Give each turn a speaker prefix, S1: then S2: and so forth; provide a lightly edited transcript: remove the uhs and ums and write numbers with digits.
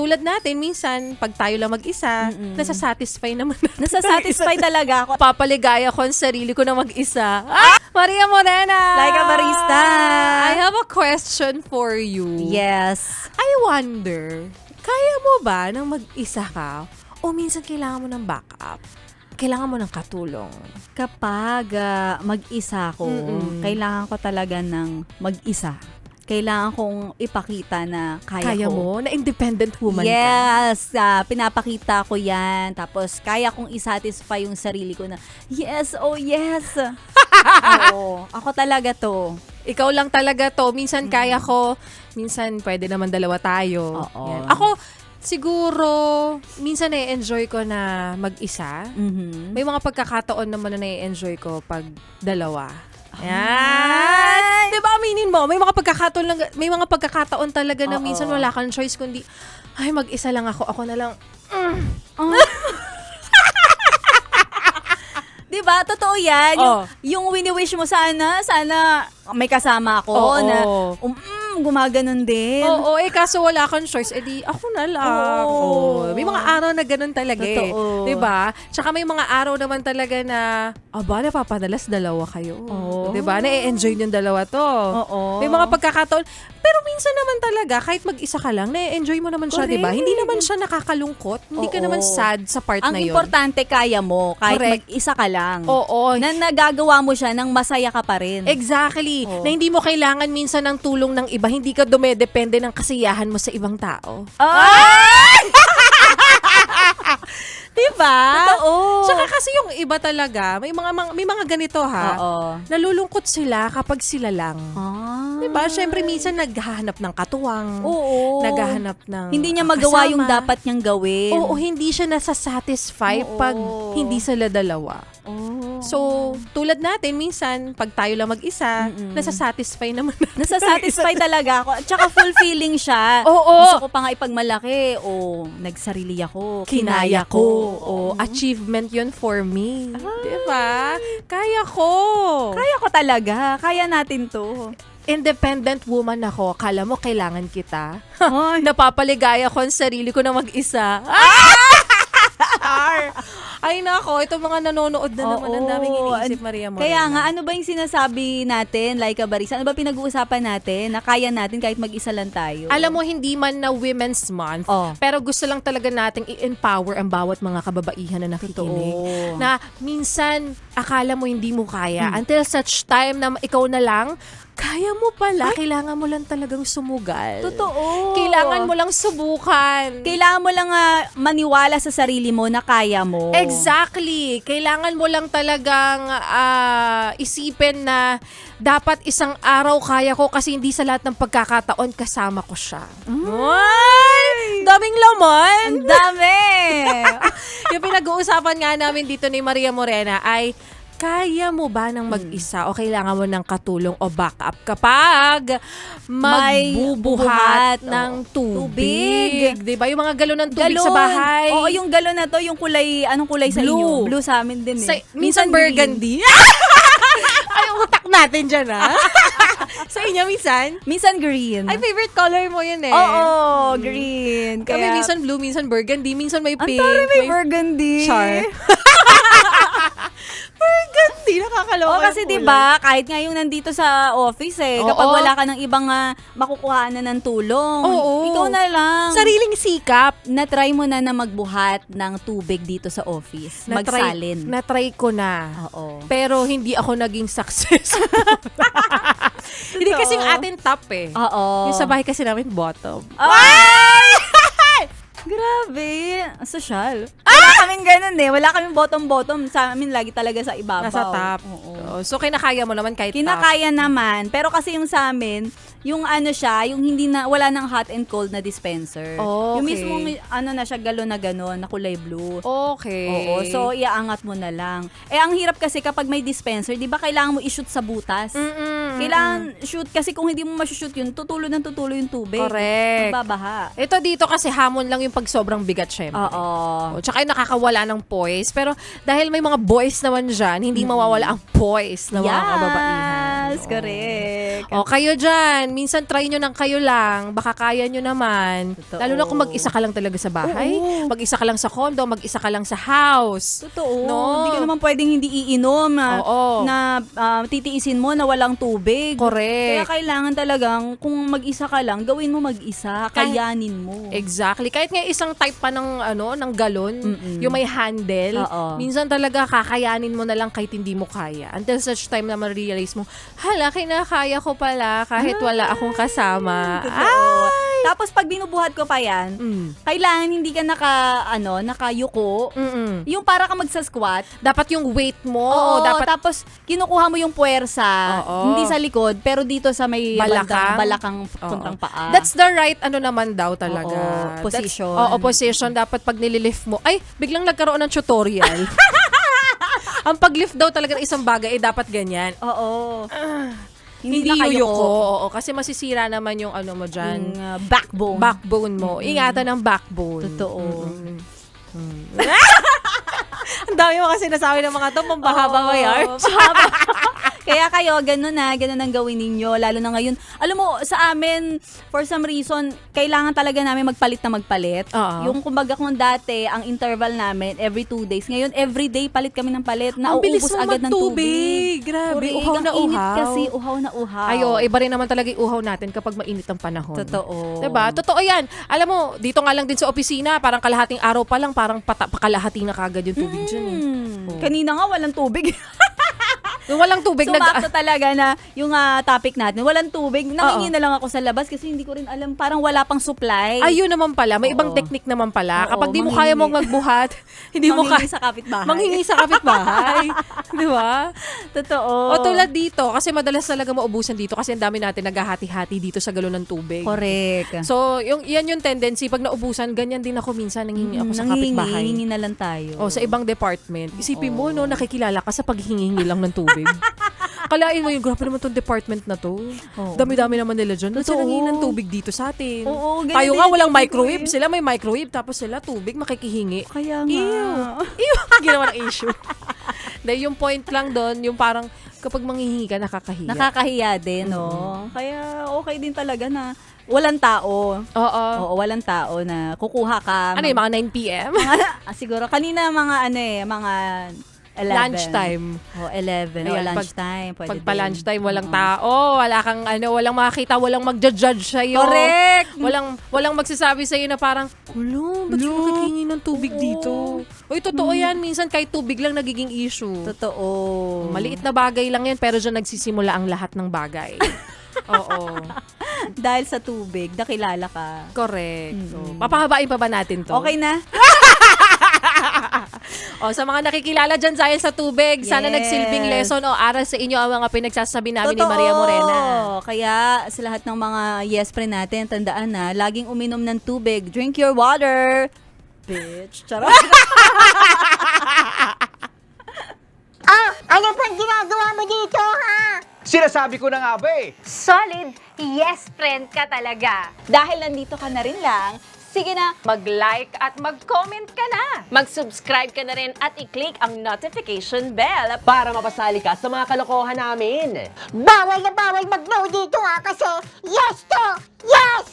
S1: tulad natin, minsan, pag tayo lang mag-isa, nasa-satisfy naman natin.
S2: Nasa-satisfy talaga ako.
S1: Papaligaya ko ang sarili ko na mag-isa. Maria Morena!
S2: Like a barista!
S1: I have a question for you.
S2: Yes.
S1: I wonder, kaya mo ba nang mag-isa ka o minsan kailangan mo ng backup? Kailangan mo ng katulong?
S2: Kapag mag-isa ko, kailangan ko talaga ng mag-isa. Kailangan kong ipakita na kaya ko.
S1: mo? Na independent woman ka?
S2: Yes, pinapakita ko yan. Tapos, kaya kong isatisfy yung sarili ko na, yes, oh yes. Oo, ako talaga to.
S1: Ikaw lang talaga to. Minsan kaya ko, minsan pwede naman dalawa tayo.
S2: Oo.
S1: Yan. Ako, siguro, minsan na-enjoy ko na mag-isa. May mga pagkakataon naman na na-enjoy ko pag dalawa. Yan. Diba aminin mo, may mga pagkakataon talaga na minsan wala kang choice kundi, ay mag-isa lang ako na lang.
S2: Diba? Totoo yan. Yung wini-wish mo sana may kasama ako na gumaganon din.
S1: Oo, kaso wala kang choice, edi ako na lang. May mga araw na ganun talaga
S2: Totoo.
S1: Diba? Tsaka may mga araw naman talaga na, napapadalas dalawa kayo. Diba? Na-enjoy yung dalawa to. May mga pagkakataon. Pero minsan naman talaga, kahit mag-isa ka lang, na-enjoy mo naman siya, diba? Hindi naman siya nakakalungkot. Hindi ka naman sad sa part na yun.
S2: Ang importante, kaya mo. Kahit mag-isa ka lang. Na nagagawa mo siya nang masaya ka pa rin.
S1: Exactly. Na hindi mo kailangan minsan ng tulong ng iba. Hindi ka dumedepende ng kasiyahan mo sa ibang tao. Diba?
S2: Totoo.
S1: Tsaka kasi yung iba talaga, may mga ganito nalulungkot sila kapag sila lang. Diba? Siyempre minsan naghahanap ng katuwang. Naghahanap ng
S2: hindi niya magawa yung dapat niyang gawin.
S1: Hindi siya nasa-satisfy pag hindi sila dalawa. So, tulad natin, minsan, pag tayo lang mag-isa, nasa-satisfy naman natin.
S2: Nasa-satisfy talaga ako. At saka fulfilling siya. Gusto ko pa nga ipagmalaki. Nagsarili ako. Kinaya ko.
S1: Achievement yun for me. Diba? Kaya ko.
S2: Kaya ko talaga. Kaya natin to.
S1: Independent woman ako. Akala mo kailangan kita? Napapaligaya ko ang sarili ko na mag-isa. Ay nako, itong mga nanonood na naman, ang daming iniisip, Maria Morena.
S2: Kaya nga, ano ba yung sinasabi natin, like a barista? Ano ba pinag-uusapan natin na kaya natin kahit mag-isa lang tayo?
S1: Alam mo, hindi man na Women's Month, pero gusto lang talaga nating i-empower ang bawat mga kababaihan na nakikinig. Na minsan, akala mo hindi mo kaya. Until such time na ikaw na lang, kaya mo pala. Kailangan mo lang talagang sumugal.
S2: Totoo.
S1: Kailangan mo lang subukan.
S2: Kailangan mo lang maniwala sa sarili mo na kaya mo.
S1: Exactly. Kailangan mo lang talagang isipin na dapat isang araw kaya ko kasi hindi sa lahat ng pagkakataon kasama ko siya. Ay! Daming laman!
S2: Ang dami!
S1: Yung pinag-uusapan nga namin dito ni Maria Morena ay, kaya mo ba ng mag-isa o kailangan mo ng katulong o backup kapag magbubuhat ng tubig? Diba? Yung mga galon ng tubig sa bahay.
S2: Oo, yung galon na to, yung kulay, anong kulay sa inyo? Blue sa amin din
S1: minsan burgundy. Ay, utak natin dyan sa inyo minsan?
S2: Minsan green.
S1: Ay, favorite color mo yun
S2: Oo, green.
S1: Kami minsan blue, minsan burgundy, minsan may pink.
S2: Ang may burgundy.
S1: Char. Burgundy, nakakaloka.
S2: Kasi diba, kahit nga yung nandito sa office kapag wala ka ng ibang makukuhaan na ng tulong, ikaw na lang.
S1: Sariling sikap.
S2: Na-try mo na magbuhat ng tubig dito sa office. Magsalin.
S1: Na-try ko na. Pero hindi ako naging success. Hindi kasing atin top Yung sa bahay kasi namin bottom.
S2: Grabe. Social. Wala kaming ganun Wala kaming bottom-bottom. Sa amin lagi talaga sa ibabaw.
S1: Nasa top. So, kinakaya mo naman kahit
S2: kinakaya naman. Pero kasi yung sa amin, yung siya, yung wala nang hot and cold na dispenser. Yung mismong na siya, galon na gano'n, na kulay blue.
S1: Okay.
S2: So, iaangat mo na lang. Ang hirap kasi kapag may dispenser, di ba kailangan mo i-shoot sa butas? Kailangan shoot, kasi kung hindi mo ma-shoot yun, tutulo yung tubig.
S1: Correct.
S2: Magbabaha.
S1: Ito dito kasi hamon lang yung pag sobrang bigat, syempre. Tsaka yung nakakawala ng poise. Pero dahil may mga boys naman dyan, hindi mawawala ang poise ng mga kababaihan.
S2: Yes, correct.
S1: O, kayo dyan, minsan try nyo ng kayo lang, baka kaya nyo naman.
S2: Totoo.
S1: Lalo na kung mag-isa ka lang talaga sa bahay,
S2: Oo.
S1: mag-isa ka lang sa condo, mag-isa ka lang sa house.
S2: Totoo.
S1: No?
S2: Hindi ka naman pwedeng hindi iinom
S1: Oo.
S2: na titiisin mo na walang tubig.
S1: Correct.
S2: Kaya kailangan talagang kung mag-isa ka lang, gawin mo mag-isa, kayanin mo.
S1: Exactly. Kahit nga isang type pa ng ng galon, yung may handle,
S2: Oo.
S1: minsan talaga kakayanin mo na lang kahit hindi mo kaya. Until such time na ma-realize mo, hala, kinakaya ko pala kahit wala akong kasama.
S2: Totoo. Tapos pag binubuhat ko pa yan,
S1: Mm.
S2: kailangan hindi ka nakayuko.
S1: Mm-mm.
S2: Yung para ka magsa-squat.
S1: Dapat yung weight mo,
S2: Oo,
S1: dapat
S2: tapos kinukuha mo yung puwersa,
S1: Oo.
S2: hindi sa likod, pero dito sa may balakang
S1: Oo.
S2: puntang paa.
S1: That's the right naman daw talaga.
S2: Oo, position.
S1: Oo, position. Dapat pag nililift mo, ay, biglang nagkaroon ng tutorial. Ang pag-lift daw talaga ng isang bagay, dapat ganyan.
S2: Oo.
S1: Hindi yuyuko. Oo, kasi masisira naman yung mo dyan.
S2: Yung backbone.
S1: Backbone mo. Ingatan ang backbone.
S2: Totoo.
S1: Ang dami mo kasi nasabi ng mga to, pambahaba ba yan?
S2: Kaya kayo, ganun ang gawin ninyo. Lalo na ngayon. Alam mo, sa amin, for some reason, kailangan talaga namin magpalit.
S1: Oo.
S2: Yung kumbaga kung dati, ang interval namin, every 2 days. Ngayon, every day, palit kami ng palit.
S1: Ang bilis
S2: Nauubos
S1: mo
S2: agad ng tubig.
S1: Grabe,
S2: Correct.
S1: uhaw na
S2: Ang init
S1: uhaw.
S2: kasi, uhaw na uhaw.
S1: Ayo, iba rin naman talaga yung uhaw natin kapag mainit ang panahon.
S2: Totoo.
S1: Diba? Totoo yan. Alam mo, dito nga lang din sa opisina, parang kalahating araw pa lang, parang pakalahati na kagad yung tubig dyan. Oo.
S2: Kanina nga, walang tubig.
S1: Yung walang tubig,
S2: Sumakto talaga na yung topic natin. Walang tubig. Nangingi na lang ako sa labas kasi hindi ko rin alam. Parang wala pang supply.
S1: ayun naman pala. May ibang
S2: Oo.
S1: technique naman pala.
S2: Oo,
S1: Kapag di mo kaya mong magbuhat, hindi mo
S2: Manghingi
S1: kaya.
S2: sa kapitbahay.
S1: Manghingi sa kapitbahay. Di ba?
S2: Totoo.
S1: O tulad dito, kasi madalas talaga maubusan dito kasi ang dami natin naghahati-hati dito sa galon ng tubig.
S2: Correct.
S1: So, yan yung tendency. Pag naubusan, ganyan din ako minsan. Nanghingi ako sa kapitbahay.
S2: Nangingi na lang tayo.
S1: O, sa ibang department. Isipin mo, no, nakikilala ka sa paghihingi lang ng tubig. Kalain mo yung, grabe naman tong department na to.
S2: Oo.
S1: Dami-dami naman nila dyan. Ba't sila
S2: Totoo.
S1: nanghingi ng tubig dito sa atin?
S2: Oo, ganun
S1: Tayo
S2: din
S1: nga
S2: yung
S1: walang
S2: tubig ko
S1: microwave.
S2: eh.
S1: Sila may microwave, tapos sila tubig makikihingi.
S2: Kaya nga.
S1: Ew! Ginawa ng issue. Dahil yung point lang doon, yung parang kapag manghihingi ka, nakakahiya.
S2: Nakakahiya din, no? Kaya okay din talaga na walang tao.
S1: Oo.
S2: Oo, walang tao na kukuha ka.
S1: Ano yung mga 9 p.m.?
S2: Siguro, kanina mga mga 11.
S1: Lunchtime.
S2: Oh, 11.
S1: Ayan,
S2: Lunchtime. Pwede
S1: Pag
S2: din.
S1: lunchtime, walang tao, wala kang walang makakita, walang magja-judge sa'yo.
S2: Correct!
S1: Walang magsasabi sa'yo na parang, hulo, ba't yung nakikingi ng tubig
S2: Oo.
S1: dito? Uy, totoo yan. Minsan kahit tubig lang nagiging issue.
S2: Totoo.
S1: Maliit na bagay lang yan, pero dyan nagsisimula ang lahat ng bagay. Oo.
S2: Dahil sa tubig, nakilala ka.
S1: Correct. So, papahabain pa ba natin to?
S2: Okay na?
S1: O, sa mga nakikilala dyan dahil sa tubig, sana
S2: Yes.
S1: nagsilbing lesson o aral sa inyo ang mga pinagsasabi namin ni Maria Morena.
S2: Kaya sa lahat ng mga yes friend natin, tandaan na, laging uminom ng tubig. Drink your water. Bitch. Charot.
S3: Ano pang ginagawa mo dito, ha?
S4: Sinasabi ko na nga ba eh.
S5: Solid yes friend ka talaga.
S2: Dahil nandito ka na rin lang, sige na,
S5: Mag-like at mag-comment ka na. Mag-subscribe ka na rin at i-click ang notification bell.
S6: Para mapasali ka sa mga kalokohan namin.
S3: Bawal na bawal mag-no dito, ha? Kasi yes to yes!